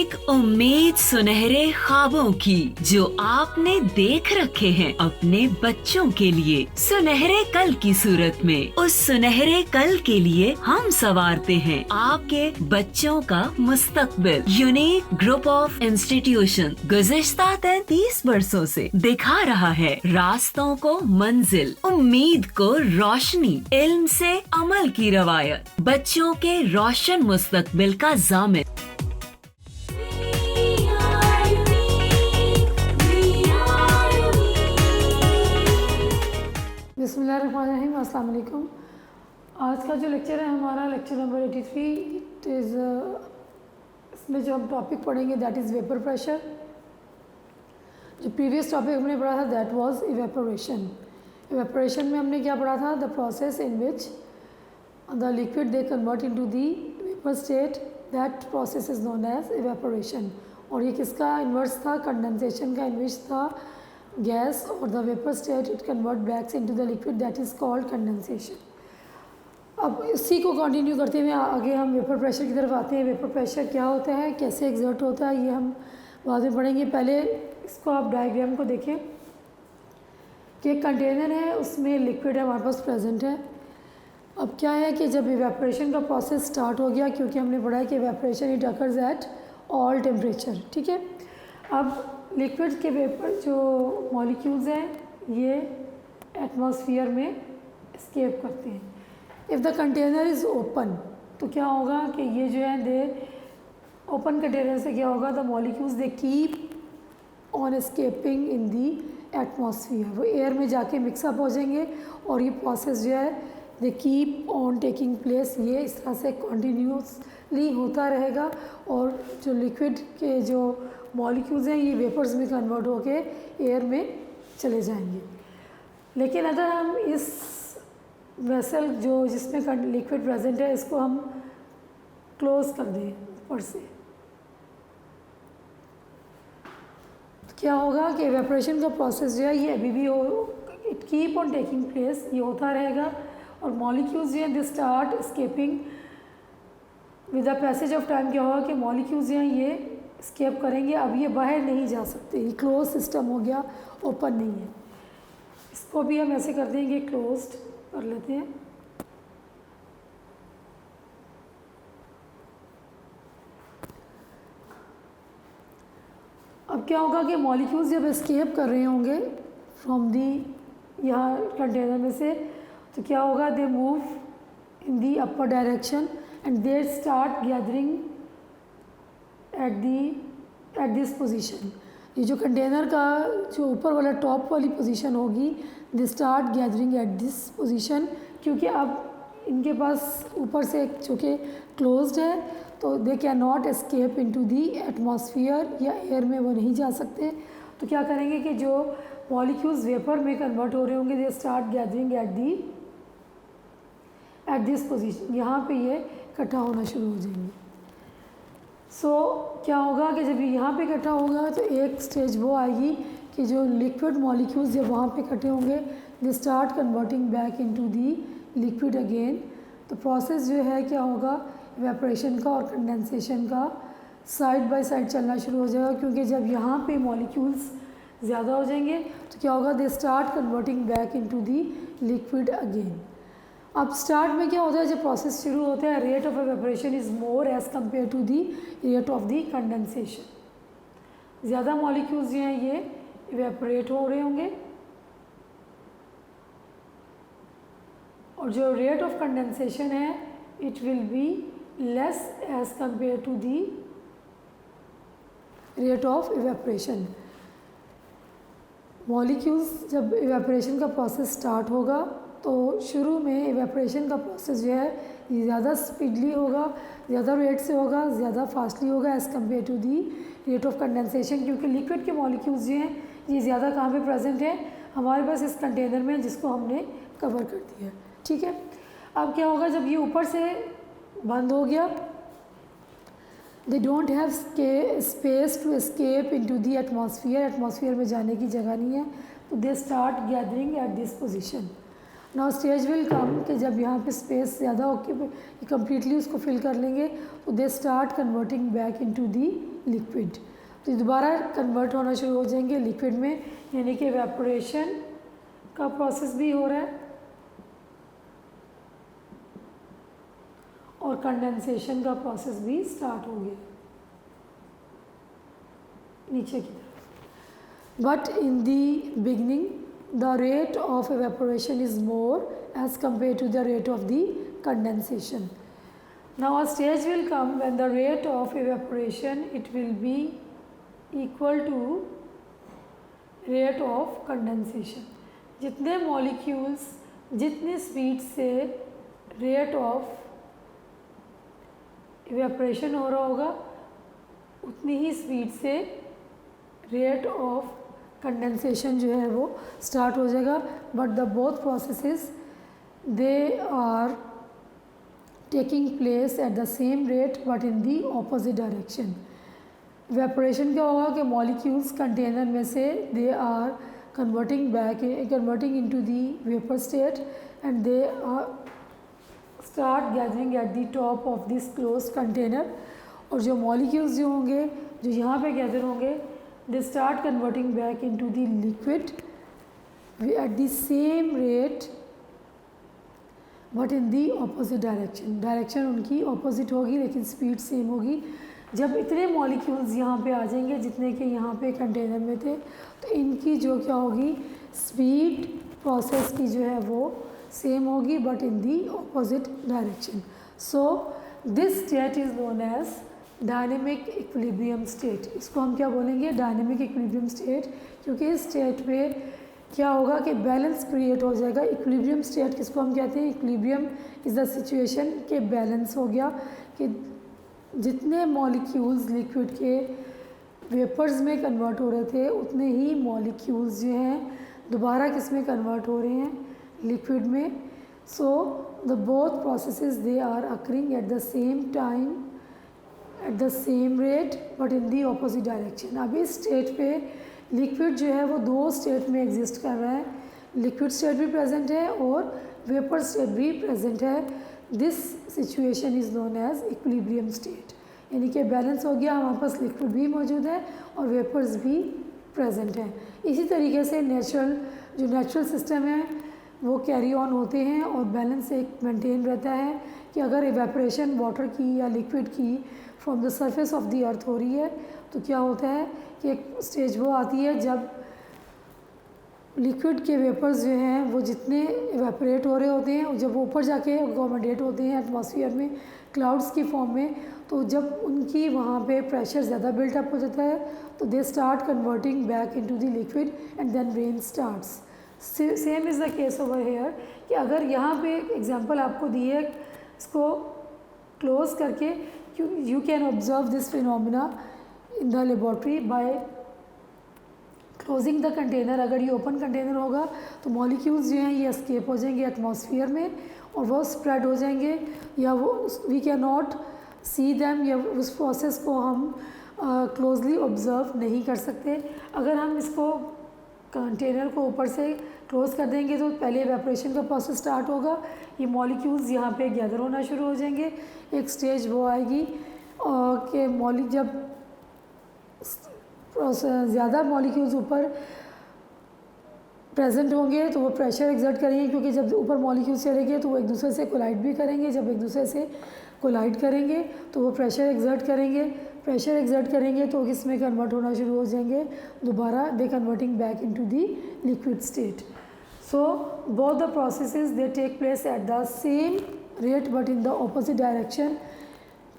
एक उम्मीद सुनहरे ख्वाबों की जो आपने देख रखे हैं अपने बच्चों के लिए, सुनहरे कल की सूरत में। उस सुनहरे कल के लिए हम संवारते हैं आपके बच्चों का मुस्तकबिल। यूनिक ग्रुप ऑफ इंस्टीट्यूशन गुज़िश्ता 33 वर्षों से दिखा रहा है रास्तों को मंजिल, उम्मीद को रोशनी, इल्म से अमल की रवायत, बच्चों के रोशन मुस्तकबिल का ज़ामिन। बिस्मिल्लाहिर्रहमानिर्रहीम, अस्सलाम वालेकुम। आज का जो लेक्चर है हमारा लेक्चर नंबर 83। इट इज़ इसमें जो हम टॉपिक पढ़ेंगे दैट इज़ वेपर प्रेशर। जो प्रीवियस टॉपिक हमने पढ़ा था दैट वाज इवेपोरेशन। इवेपोरेशन में हमने क्या पढ़ा था? The process in which the liquid they convert into the vapour state, that process is known as evaporation. और ये किसका इन्वर्स था? कंडेंसेशन का इन्वर्स था। गैस और the vapour state it convert backs into the liquid, that is called condensation. अब इसी को कंटिन्यू करते हुए आगे हम वेपर प्रेशर की तरफ आते हैं। वेपर प्रेशर क्या होता है, कैसे एग्जर्ट होता है, ये हम बाद में पढ़ेंगे। पहले इसको आप डायग्राम को देखें कि एक कंटेनर है, उसमें लिक्विड है हमारे पास प्रेजेंट है। अब क्या है कि जब इवेपोरेशन का प्रोसेस स्टार्ट हो गया, क्योंकि हमने पढ़ा है कि evaporation it occurs at all temperature, ठीक है। अब लिक्विड के वेपर जो मॉलिक्यूल्स हैं ये एटमॉस्फेयर में एस्केप करते हैं। If the container is open, तो क्या होगा कि ये जो है दे ओपन कंटेनर से क्या होगा, the molecules they keep on escaping in the atmosphere, वो एयर में जाके मिक्सअप हो जाएंगे और ये प्रोसेस जो है they keep on taking place. ये इस तरह से कॉन्टीन्यूसली होता रहेगा और जो लिक्विड के जो मॉलिक्यूल्स हैं ये वेपर्स में कन्वर्ट होके एयर में चले जाएंगे। लेकिन अगर हम इस वेसल जो जिसमें लिक्विड प्रेजेंट है इसको हम क्लोज कर दें ऊपर से, तो क्या होगा कि इवेपोरेशन का प्रोसेस जो है ये अभी भी it keep on taking place, ये होता रहेगा और मॉलिक्यूल्स जो हैं they start escaping with the passage of time. क्या होगा कि मॉलिक्यूल्स जो हैं ये स्केप करेंगे, अब ये बाहर नहीं जा सकते, ये क्लोज सिस्टम हो गया, ओपन नहीं है। इसको भी हम ऐसे कर देंगे, क्लोज्ड कर लेते हैं। अब क्या होगा कि मॉलिक्यूल्स जब स्केप कर रहे होंगे फ्रॉम दी यहाँ कंटेनर में से, तो क्या होगा, they move in the upper direction and they start gathering at this position. ये जो कंटेनर का जो ऊपर वाला टॉप वाली पोजीशन होगी, दे start gathering at this position, क्योंकि अब इनके पास ऊपर से चूँकि क्लोज्ड है तो they can not escape into the atmosphere, या एयर में वो नहीं जा सकते। तो क्या करेंगे कि जो मॉलिक्यूल्स वेपर में कन्वर्ट हो रहे होंगे दे start gathering at this position, यहाँ पे ये इकट्ठा होना शुरू हो जाएंगे। क्या होगा कि जब यहाँ पे इकट्ठा होगा तो एक स्टेज वो आएगी कि जो लिक्विड मॉलिक्यूल्स जब वहाँ पे इकट्ठे होंगे दे start converting back into the liquid again. तो प्रोसेस जो है क्या होगा, इवेपोरेशन का और कंडेंसेशन का साइड बाय साइड चलना शुरू हो जाएगा, क्योंकि जब यहाँ पे मॉलिक्यूल्स ज़्यादा हो जाएंगे तो क्या होगा, they start converting back into the liquid again. अब स्टार्ट में क्या होता है, जब प्रोसेस शुरू होता है rate of evaporation is more as compare to the rate of the condensation. ज़्यादा मॉलिक्यूल्स जो हैं ये इवेपोरेट हो रहे होंगे और जो रेट ऑफ कंडेंसेशन है it will be less as compare to the rate of evaporation. Molecules जब इवेपोरेशन का प्रोसेस स्टार्ट होगा तो शुरू में इवेपोरेशन का प्रोसेस जो है ये ज़्यादा स्पीडली होगा, ज़्यादा रेट से होगा, ज़्यादा फास्टली होगा as compare to the rate of condensation, क्योंकि लिक्विड के मॉलिक्यूल्स जो हैं ये ज़्यादा कहाँ पे प्रेजेंट हैं, हमारे पास इस कंटेनर में जिसको हमने कवर कर दिया, ठीक है। अब क्या होगा, जब ये ऊपर से बंद हो गया, they don't have space to escape into the atmosphere, atmosphere में जाने की जगह नहीं है, तो दे start gathering at this position. Now stage will come कि जब यहाँ पे स्पेस ज़्यादा होके कम्प्लीटली उसको फिल कर लेंगे तो दे start converting back into the liquid, तो दोबारा कन्वर्ट होना शुरू हो जाएंगे लिक्विड में, यानी कि एवेपोरेशन का प्रोसेस भी हो रहा है और कंडेंसेशन का प्रोसेस भी स्टार्ट हो गया नीचे की तरफ। But in the beginning the rate of evaporation is more as compared to the rate of the condensation. Now a stage will come when the rate of evaporation it will be equal to rate of condensation. जितने molecules जितनी speed से rate of evaporation हो रहा होगा उतनी ही speed से rate of condensation जो है वो स्टार्ट हो जाएगा। But the both processes they are taking place at the same rate but in the opposite direction. Evaporation क्या होगा कि मॉलिक्यूल्स कंटेनर में से they are converting into the vapour state and they are start gathering at the top of this close container, और जो molecules जो होंगे जो यहाँ पे गैदर होंगे they start converting back into the liquid at the same rate but in the opposite direction. Direction उनकी opposite होगी लेकिन स्पीड सेम होगी। जब इतने मॉलिक्यूल्स यहाँ पे आ जाएंगे जितने के यहाँ पे कंटेनर में थे तो इनकी जो क्या होगी स्पीड प्रोसेस की जो है वो सेम होगी but in the opposite direction. So this state is known as dynamic equilibrium state. इसको हम क्या बोलेंगे डायनेमिक इक्विलिब्रियम स्टेट, क्योंकि इस स्टेट पे क्या होगा कि बैलेंस क्रिएट हो जाएगा। इक्विलिब्रियम स्टेट किसको हम कहते हैं, इक्विलिब्रियम इज़ द सिचुएशन के बैलेंस हो गया कि जितने मॉलिक्यूल्स लिक्विड के वेपर्स में कन्वर्ट हो रहे थे उतने ही मॉलिक्यूल्स जो हैं दोबारा किस में कन्वर्ट हो रहे हैं लिक्विड में। So the both processes they are occurring at the same time at the same rate but in the opposite direction. अब इस स्टेट पे लिक्विड जो है वो दो स्टेट में एग्जिस्ट कर रहा है, लिक्विड स्टेट भी प्रेजेंट है और वेपर स्टेट भी प्रेजेंट है। This situation is known as equilibrium state, यानी कि बैलेंस हो गया, हमारे पास लिक्विड भी मौजूद है और वेपर्स भी प्रेजेंट हैं। इसी तरीके से नेचुरल सिस्टम है वो कैरी ऑन होते हैं और बैलेंस एक मेंटेन रहता है कि अगर इवेपोरेशन वाटर की या लिक्विड की from the surface of the earth हो रही है तो क्या होता है कि एक स्टेज वो आती है जब लिक्विड के वेपर्स जो हैं वो जितने इवेपोरेट हो रहे होते हैं जब वो ऊपर जाके अकोमोडेट होते हैं एटमॉस्फेयर में क्लाउड्स की फॉर्म में, तो जब उनकी वहाँ पे प्रेशर ज़्यादा बिल्टअप हो जाता है तो दे start converting back into the liquid and then rain starts. Same is the case over here कि अगर यहाँ पे एग्जांपल आपको दी है, इसको क्लोज करके you can observe this phenomena in the laboratory by closing the container। अगर ये ओपन कंटेनर होगा तो मॉलिक्यूल्स जो हैं ये एस्केप हो जाएंगे एटमॉस्फेयर में और वो स्प्रेड हो जाएंगे या वो we can not see them, या उस प्रोसेस को हम क्लोजली ऑब्ज़र्व नहीं कर सकते। अगर हम इसको कंटेनर को ऊपर से क्लोज कर देंगे तो पहले इवेपोरेशन का प्रोसेस स्टार्ट होगा, ये मॉलिक्यूल्स यहाँ पे गैदर होना शुरू हो जाएंगे। एक स्टेज वो आएगी कि जब ज़्यादा मॉलिक्यूल्स ऊपर प्रेजेंट होंगे तो वो प्रेशर एक्सर्ट करेंगे, क्योंकि जब ऊपर मॉलिक्यूल्स चलेंगे तो वो एक दूसरे से कोलाइड भी करेंगे, जब एक दूसरे से कोलाइड करेंगे तो वो प्रेशर एक्सर्ट करेंगे तो किस में कन्वर्ट होना शुरू हो जाएंगे दोबारा, they converting back into the liquid state. So both the processes they take place at the same rate but in the opposite direction.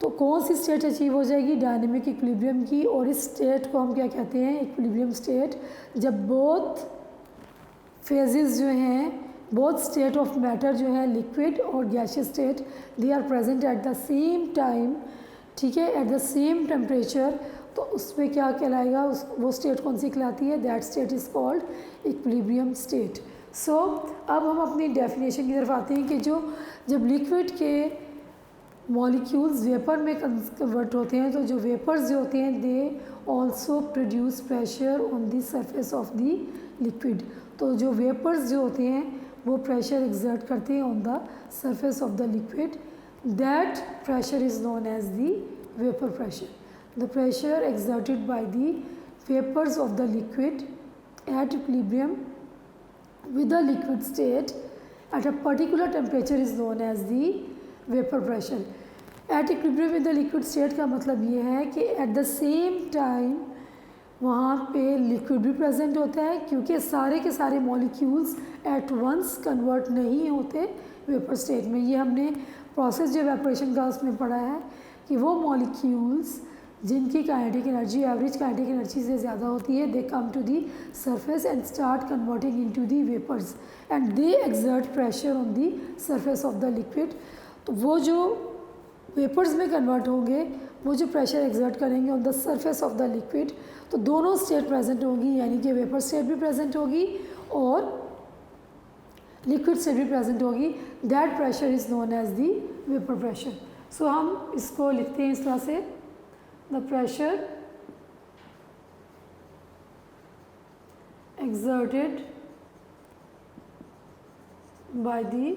तो कौन सी स्टेट अचीव हो जाएगी डायनेमिक इक्विलिब्रियम की, और इस स्टेट को हम क्या कहते हैं इक्विलिब्रियम स्टेट, जब बोथ फेजेस जो हैं बोथ स्टेट ऑफ मैटर जो है लिक्विड और gaseous state they are present at the same time, ठीक है, एट द सेम टेम्परेचर। तो उसमें क्या कहलाएगा, वो स्टेट कौन सी कहलाती है, that state is called equilibrium state. So अब हम अपनी डेफिनेशन की तरफ आते हैं कि जब लिक्विड के मॉलिक्यूल्स वेपर में कन्वर्ट होते हैं तो जो वेपर्स जो होते हैं they also produce pressure on the surface of the liquid. तो जो वेपर्स जो होते हैं वो प्रेशर एक्सर्ट करते हैं on the surface of the liquid, that pressure is known as the vapour pressure. The pressure exerted by the vapours of the liquid at equilibrium with the liquid state at a particular temperature is known as the vapor pressure. At equilibrium with the liquid state का मतलब ये है कि at the same time वहाँ पे liquid भी present होता है, क्योंकि सारे के सारे मॉलिक्यूल्स एट वंस कन्वर्ट नहीं होते वेपर स्टेट में. ये हमने प्रोसेस जो एवेपोरेशन का उसमें पढ़ा है कि वो मॉलिक्यूल्स जिनकी kinetic energy average kinetic energy से ज़्यादा होती है, they come to the surface and start converting into the vapours and they exert pressure on the surface of the liquid. तो वो जो वेपर्स में कन्वर्ट होंगे, वो जो प्रेशर एक्सर्ट करेंगे on the surface of the liquid, तो दोनों स्टेट प्रेजेंट होगी, यानी कि वेपर स्टेट भी प्रेजेंट होगी और लिक्विड स्टेट भी प्रेजेंट होगी. That pressure is known as the vapour pressure. So हम इसको लिखते हैं इस तरह से, the pressure exerted by the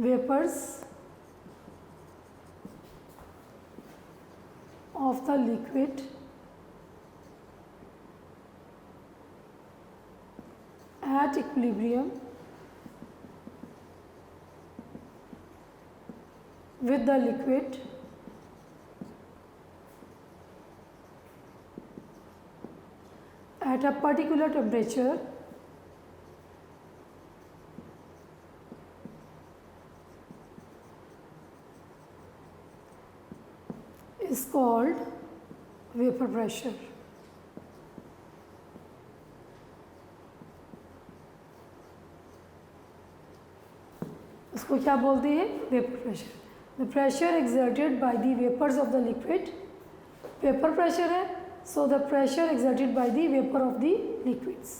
vapors of the liquid at equilibrium with the liquid at a particular temperature is called vapor pressure. इसको क्या बोलते हैं? Vapour pressure. The pressure exerted by the vapours of the liquid, vapour pressure है, so the pressure exerted by the vapour of the liquids.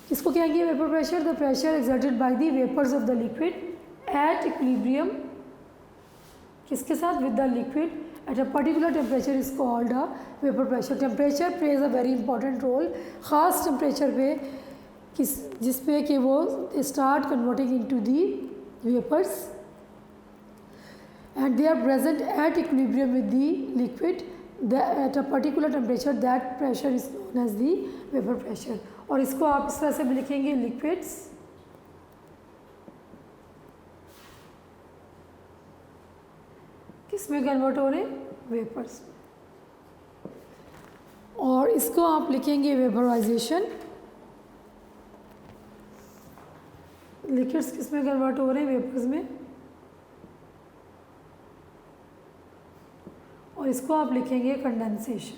किसको कहेंगे vapour pressure? The pressure exerted by the vapours of the liquid at equilibrium, किसके साथ? With the liquid at a particular temperature is called a vapour pressure. Temperature plays a very important role. ख़ास temperature पे जिस पे कि वो start converting into the vapours and they are present at equilibrium with the liquid at a particular temperature, that pressure is known as the vapor pressure. और इसको आप इस तरह से भी लिखेंगे, liquids किस में कन्वर्ट हो रहे हैं? वेपर्स. और इसको आप लिखेंगे वेपराइजेशन. लिक्विड्स किस में कन्वर्ट हो रहे हैं? वेपर्स में. और इसको आप लिखेंगे कंडेंसेशन.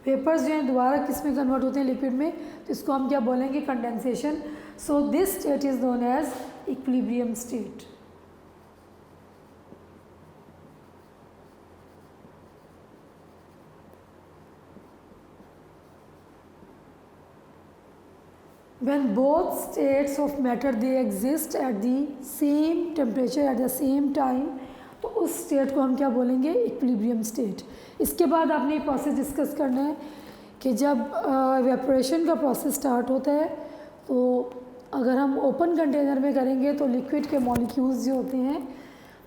वेपर्स जो हैं दोबारा किस में कन्वर्ट होते हैं? लिक्विड में. तो इसको हम क्या बोलेंगे? Condensation. So this state is known as equilibrium state. when both states of matter they exist at the same temperature at the same time, तो उस स्टेट को हम क्या बोलेंगे? Equilibrium state. इसके बाद आपने प्रोसेस डिस्कस करना है कि जब एवेपोरेशन का प्रोसेस स्टार्ट होता है, तो अगर हम ओपन कंटेनर में करेंगे तो लिक्विड के मॉलिक्यूल्स जो होते हैं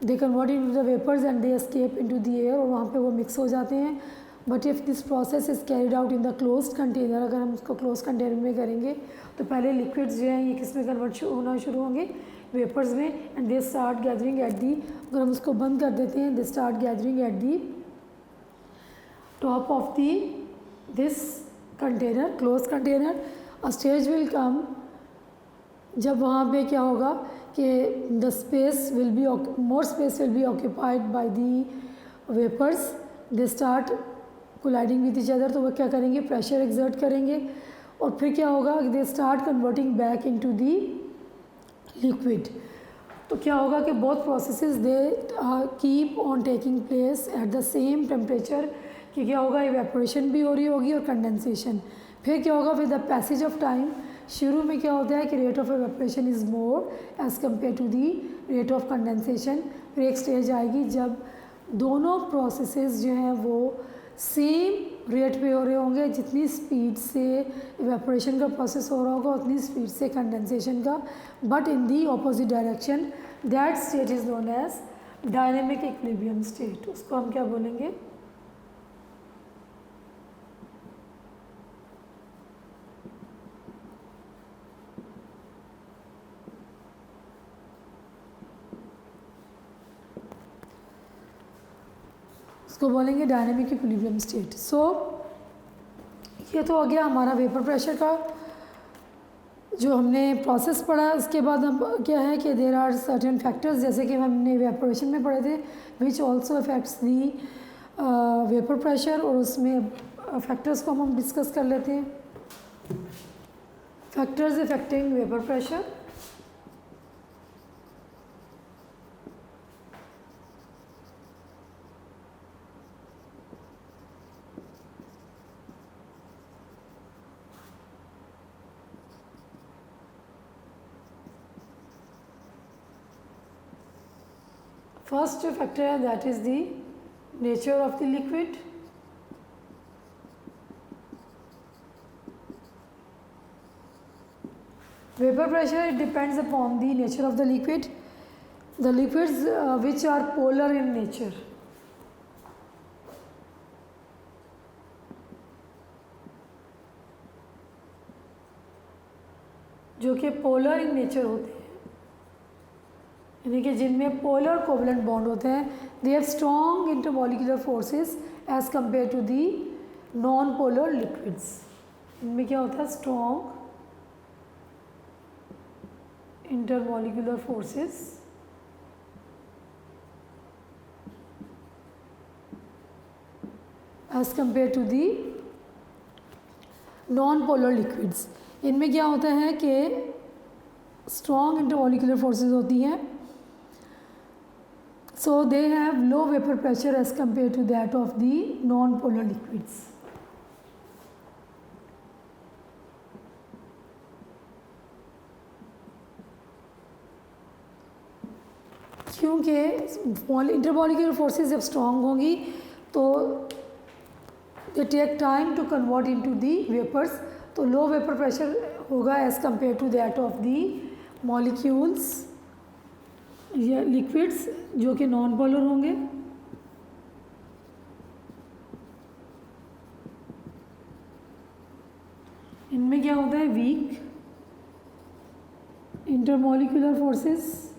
they convert into the vapours and they escape into the air, और वहाँ पे वो मिक्स हो जाते हैं. But if this process is carried out in the closed container, अगर हम उसको क्लोज कंटेनर में करेंगे तो पहले लिक्विड्स जो हैं ये किस में कन्वर्ट होना शुरू होंगे? वेपर्स में. And they start gathering at the, अगर हम उसको बंद कर देते हैं, they start gathering at the top of the this container, close container. A stage will come जब वहाँ पे क्या होगा कि the space will be more space will be occupied by the vapours. They start colliding with each other, तो वो क्या करेंगे? प्रेशर एक्सर्ट करेंगे. और फिर क्या होगा? They start converting back into the liquid. तो क्या होगा कि both processes they keep on taking place at the same temperature. कि क्या होगा? इवेपोरेशन भी हो रही होगी और कंडेंसेशन. फिर क्या होगा? With the passage of time, शुरू में क्या होता है कि rate of evaporation is more as compare to the rate of condensation. फिर एक स्टेज आएगी जब दोनों प्रोसेसेस जो हैं वो सेम रेट पे हो रहे होंगे, जितनी स्पीड से इवेपोरेशन का प्रोसेस हो रहा होगा उतनी स्पीड से कंडेंसेशन का, but in the opposite direction. That state is known as dynamic equilibrium state. उसको हम क्या बोलेंगे? उसको बोलेंगे डायनेमिक इक्विलिब्रियम स्टेट। सो ये तो हो गया हमारा वेपर प्रेशर का जो हमने प्रोसेस पढ़ा। इसके बाद अब क्या है कि देर आर सर्टेन फैक्टर्स, जैसे कि हमने इवेपोरेशन में पढ़े थे, which also affects the vapour pressure, और उसमें फैक्टर्स को हम डिस्कस कर लेते हैं। Factors affecting vapour pressure. First factor, that is the nature of the liquid. Vapor pressure, it depends upon the nature of the liquid. The liquids which are polar in nature, जो कि polar in nature होते हैं, यानी कि जिनमें polar covalent bond होते हैं, they have strong intermolecular forces as compare to the non polar liquids. इनमें क्या होता है? Strong intermolecular forces as compare to the non polar liquids. इनमें क्या होता है कि स्ट्रॉन्ग इंटरमॉलिक्यूलर फोर्सेस होती हैं, so they have low vapor pressure as compared to that of the non-polar liquids. क्योंकि इंटरमॉलिक्यूलर फोर्सेस जब स्ट्रॉन्ग होंगी तो they take time to convert into the vapours, तो लो वेपर प्रेशर होगा as compare to that of the molecules या liquids जो कि non polar होंगे। इनमें क्या होता है? Weak intermolecular forces,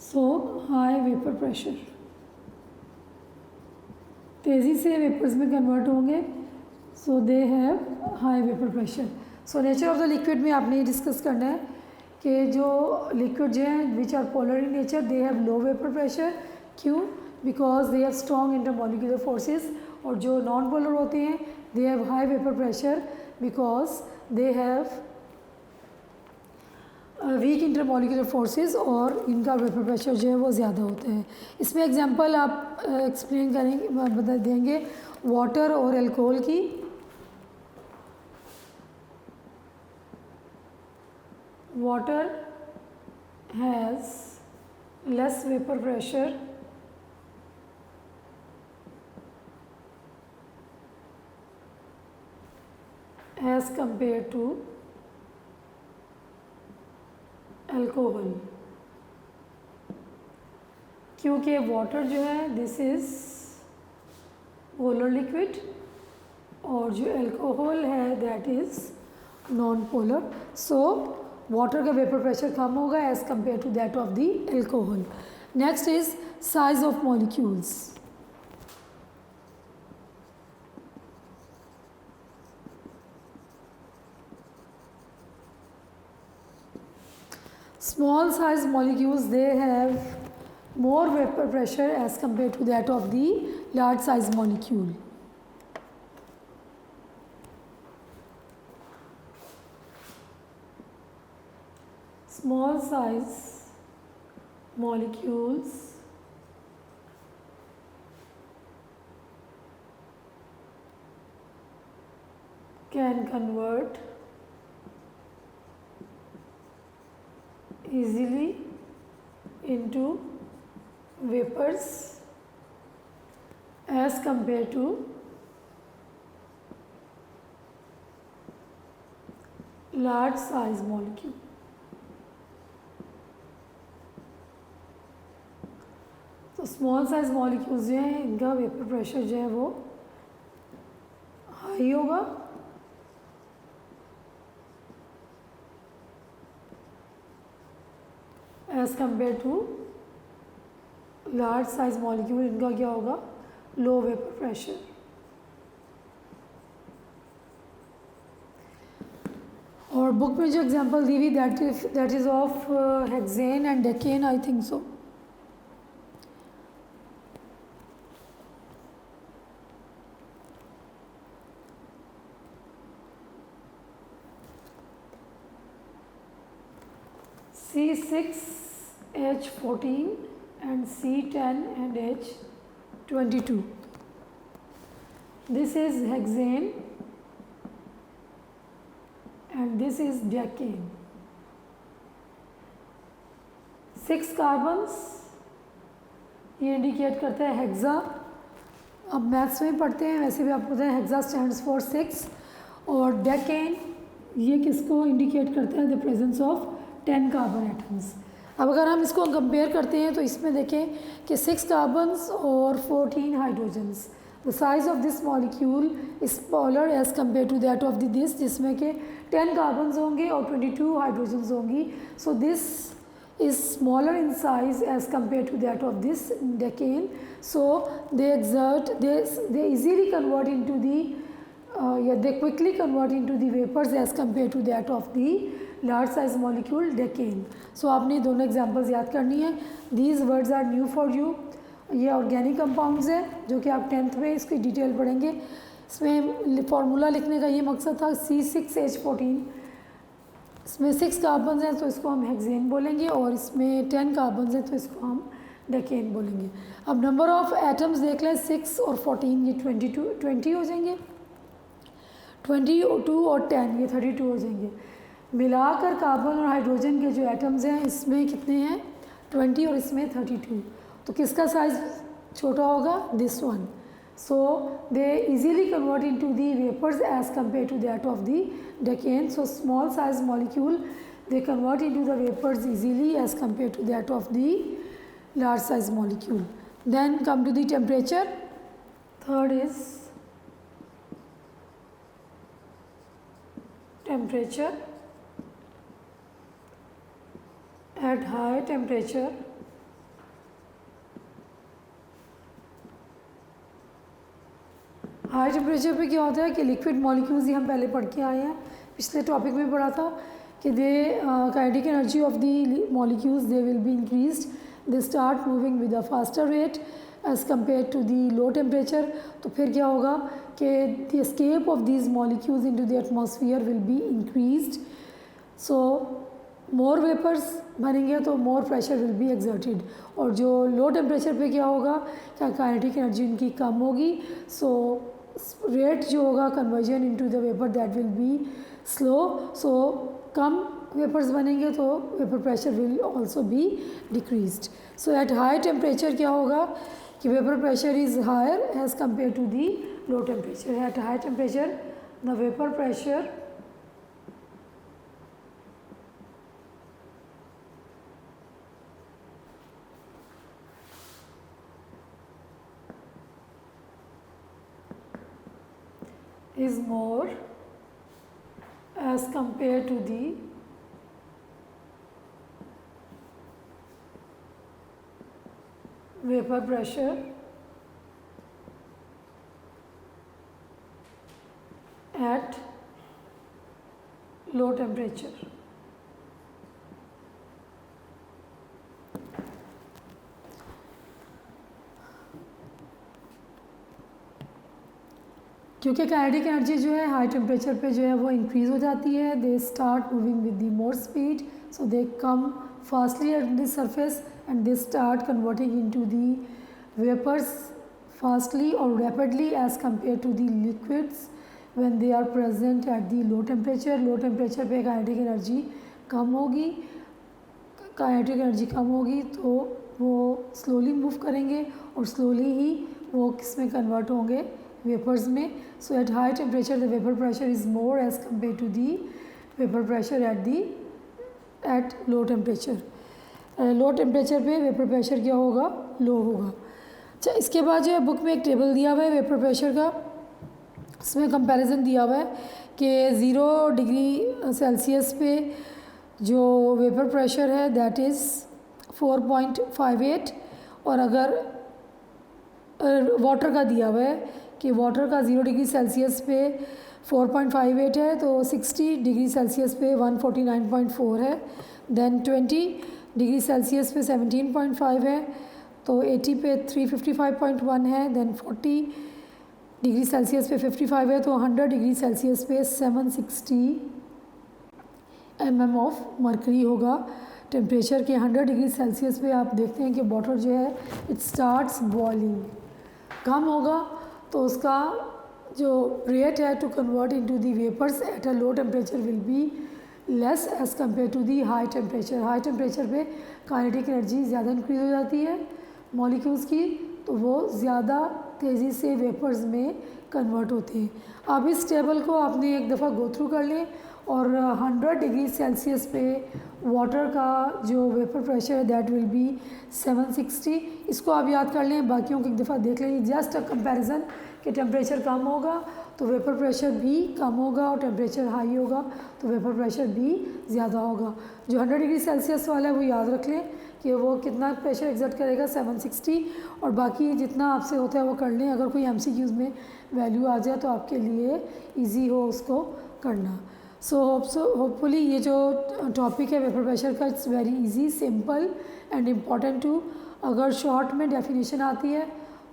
so high vapour pressure, तेज़ी से वेपर्स में कन्वर्ट होंगे, so they have high vapour pressure. So nature of the liquid में आपने ये डिस्कस करना है कि जो लिक्विड जो हैं which are polar in nature, they have low vapour pressure. क्यों? Because they have strong intermolecular forces. और जो नॉन पोलर होते हैं they have high vapour pressure because they have weak intermolecular forces, और इनका वेपर प्रेशर जो है वो ज़्यादा होता है। इसमें एग्जांपल आप एक्सप्लेन करेंगे, बता देंगे वाटर और अल्कोहल की। Water has less vapor pressure as compared to alcohol, क्योंकि वाटर जो है दिस इज़ पोलर लिक्विड, और जो अल्कोहल है that is non polar. So water का वेपर प्रेशर कम होगा as compare to that of the alcohol. Next is size of molecules. Small size molecules, they have more vapor pressure as compared to that of the large size molecule. Small size molecules can convert easily into vapours as compare to large size molecule. तो small size molecules जो हैं इनका vapour pressure जो है वो high होगा, as compare to large size molecule, इनका क्या होगा, लो वेपर प्रेशर। और बुक में जो एग्जांपल दी हुई that is of hexane and decane, I think so. C6H14 and C10 and H22. This is hexane and this is decane. 6 carbons ये indicate करता है हेक्सा। अब मैथ्स में पढ़ते हैं, वैसे भी आपको पता है हेक्सा स्टैंड्स फॉर 6। और डेकेन ये किसको इंडिकेट करता है, the presence of 10 carbon atoms. अब अगर हम इसको कंपेयर करते हैं तो इसमें देखें कि 6 कार्बन्स और 14 hydrogens. The size of this molecule is smaller as compare to that of this, जिसमें कि 10 कार्बन्स होंगे और 22 हाइड्रोजन्स होंगी। So this is smaller in size as compare to that of this decane. So they easily convert into the they quickly convert into the vapors as compared to that of the large size molecule decane. So आपने दोनों examples याद करनी है। These words are new for you. ये organic compounds है जो कि आप 10th में इसकी डिटेल पढ़ेंगे। इसमें फार्मूला लिखने का ये मकसद था, C6H14, इसमें 6 कार्बन हैं तो इसको हम हेक्सेन बोलेंगे, और इसमें 10 कार्बन हैं तो इसको हम डेकेन बोलेंगे। अब नंबर ऑफ एटम्स देख लें, 6 और 14 ये 20 हो जाएंगे, 22 और 10 ये 32 हो जाएंगे। मिलाकर कार्बन और हाइड्रोजन के जो एटम्स हैं इसमें कितने हैं, 20 और इसमें 32। तो किसका साइज छोटा होगा, this one. So they easily convert into the vapours as compare to that of the decane. So small size molecule they convert into the vapours easily as compare to that of the large size molecule. Then come to the temperature. Third is temperature. At high temperature, high temperature पे क्या होता है कि liquid molecules ही हम पहले पढ़ के आए हैं, पिछले टॉपिक में पढ़ा था कि they kinetic energy of the molecules they will be increased, they start moving with a faster rate as compare to the low temperature. तो फिर क्या होगा कि the escape of these molecules into the atmosphere will be increased. So more vapours बनेंगे तो more pressure will be exerted, और जो लो temperature पे क्या होगा, क्या काइनेटिक एनर्जी उनकी कम होगी। सो रेट जो होगा conversion into the vapour that will be slow. So कम वेपर्स बनेंगे तो vapour pressure will also be decreased. So at high temperature क्या होगा कि vapour pressure is higher as compare to the low temperature. At high temperature the vapour pressure is more as compared to the vapor pressure at low temperature. क्योंकि kinetic energy जो है high temperature पे जो है वो increase हो जाती है, they start moving with the more speed, so they come fastly at the surface and they start converting into the vapours fastly और rapidly as compare to the liquids when they are present at the low temperature. Low temperature पे kinetic energy कम होगी, kinetic energy कम होगी तो वो slowly move करेंगे और स्लोली ही वो किस में कन्वर्ट होंगे, वेपर्स में. So at high temperature the vapour pressure is more as compare to the vapour pressure at low temperature. Low temperature पे वेपर प्रेशर क्या होगा, लो होगा. अच्छा, इसके बाद जो है बुक में एक टेबल दिया हुआ है वेपर प्रेशर का. इसमें कंपैरिजन दिया हुआ है कि 0 डिग्री सेल्सियस पे जो वेपर प्रेशर है दैट इज़ 4.58, और अगर वाटर का दिया हुआ है कि वाटर का 0 डिग्री सेल्सियस पे 4.58 है, तो 60 डिग्री सेल्सियस पे 149.4 है. देन 20 डिग्री सेल्सियस पे 17.5 है, तो 80 पे 355.1 है. देन 40 डिग्री सेल्सियस पे 55 है, तो 100 डिग्री सेल्सियस पे 760 mm ऑफ मरकरी होगा. टेम्परेचर के 100 डिग्री सेल्सियस पे आप देखते हैं कि वाटर जो है इट स्टार्ट्स बॉइलिंग. कम होगा तो उसका जो रेट है to convert into the vapours at a low temperature will be less as compare to the high temperature. High temperature पे काइनेटिक एनर्जी ज़्यादा इंक्रीज़ हो जाती है मॉलिक्यूल्स की, तो वो ज़्यादा तेज़ी से वेपर्स में कन्वर्ट होते हैं. अब इस टेबल को आपने एक दफ़ा गो थ्रू कर लें और 100 डिग्री सेल्सियस पे वाटर का जो वेपर प्रेशर है दैट विल बी 760. इसको आप याद कर लें, बाकियों को एक दफ़ा देख लें. जस्ट अ कंपैरिजन कि टेम्परेचर कम होगा तो वेपर प्रेशर भी कम होगा और टेम्परेचर हाई होगा तो वेपर प्रेशर भी ज़्यादा होगा. जो 100 डिग्री सेल्सियस वाला है वो याद रख लें कि वो कितना प्रेशर एग्जर्ट करेगा, 760, और बाकी जितना आपसे होता है वो कर लें. अगर कोई MCQs में वैल्यू आ जाए तो आपके लिए ईजी हो उसको करना. सो होपफुली ये जो टॉपिक है वेपर प्रेशर का it's very easy, simple and important too. अगर शॉर्ट में डेफिनेशन आती है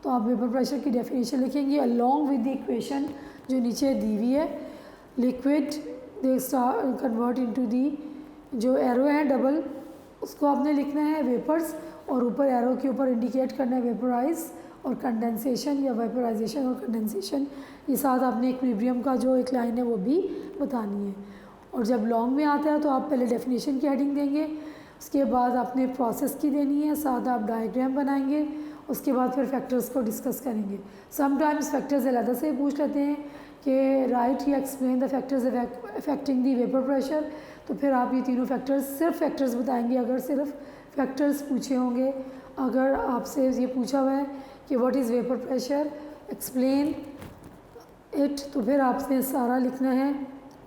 तो आप वेपर प्रेशर की डेफिनेशन लिखेंगे अलॉन्ग विद द इक्वेशन जो नीचे दी हुई है. Liquid they convert into the, जो एरो है डबल उसको आपने लिखना है वेपर्स, और ऊपर एरो के ऊपर इंडिकेट करना है वेपराइज और कंडेंसेशन या वेपराइजेशन और कंडेंसेशन. ये साथ आपने इक्विलिब्रियम का जो एक लाइन है वो भी बतानी है. और जब लॉन्ग में आता है तो आप पहले डेफिनेशन की हेडिंग देंगे, उसके बाद आपने प्रोसेस की देनी है, साथ आप डायग्राम बनाएंगे, उसके बाद फिर फैक्टर्स को डिस्कस करेंगे. समटाइम्स फैक्टर्स अलग से पूछ लेते हैं कि राइट या explain the factors affecting the vapour pressure, तो फिर आप ये तीनों फैक्टर्स सिर्फ फैक्टर्स बताएंगे अगर सिर्फ फैक्टर्स पूछे होंगे. अगर आपसे ये पूछा हुआ है कि what is vapour pressure, explain it, तो फिर आपने सारा लिखना है,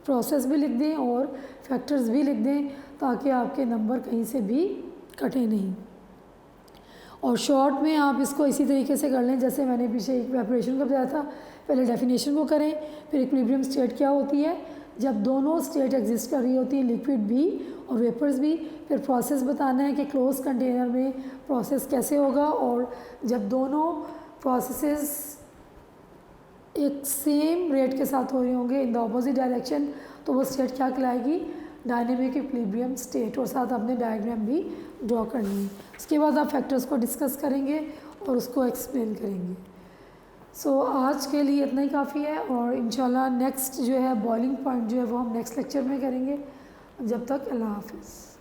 प्रोसेस भी लिख दें और फैक्टर्स भी लिख दें ताकि आपके नंबर कहीं से भी कटे नहीं. और शॉर्ट में आप इसको इसी तरीके से कर लें जैसे मैंने पीछे इवेपोरेशन का बताया था. पहले डेफिनेशन को करें, फिर इक्विलिब्रियम स्टेट क्या होती है जब दोनों स्टेट एग्जिस्ट कर रही होती है, लिक्विड भी और वेपर्स भी. फिर प्रोसेस बताना है कि क्लोज कंटेनर में प्रोसेस कैसे होगा, और जब दोनों प्रोसेसेस एक सेम रेट के साथ हो रहे होंगे इन द अपोजिट डायरेक्शन तो वो स्टेट क्या कहलाएगी, डायनेमिक इक्विलिब्रियम स्टेट. और साथ आपने डायग्राम भी ड्रॉ करनी है. उसके बाद आप फैक्टर्स को डिस्कस करेंगे और उसको एक्सप्लेन करेंगे. सो आज के लिए इतना ही काफ़ी है, और इंशाल्लाह नेक्स्ट जो है बॉइलिंग पॉइंट जो है वो हम नेक्स्ट लेक्चर में करेंगे. जब तक अल्लाह हाफिज़.